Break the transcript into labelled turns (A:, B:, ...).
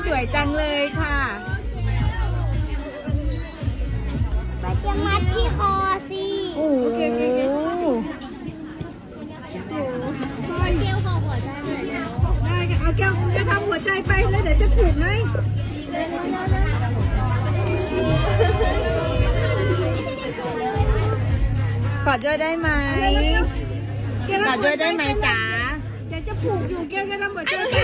A: สวยจังเลยค่ะ
B: จะมัดที่คอสิ
A: โอ้โห
B: เกลขอหัวใจหน่อยนะ
C: ได้ค่ะเอาแก้วจะทำหัวใจไปแล้วเดี๋ยวจะผูกให้
A: กอดด้วยได้ไหมกอดด้วยได้ไหมจ๋า
C: เดี๋ยวจะผูกอยู่แก้วจะทำหัวใจไป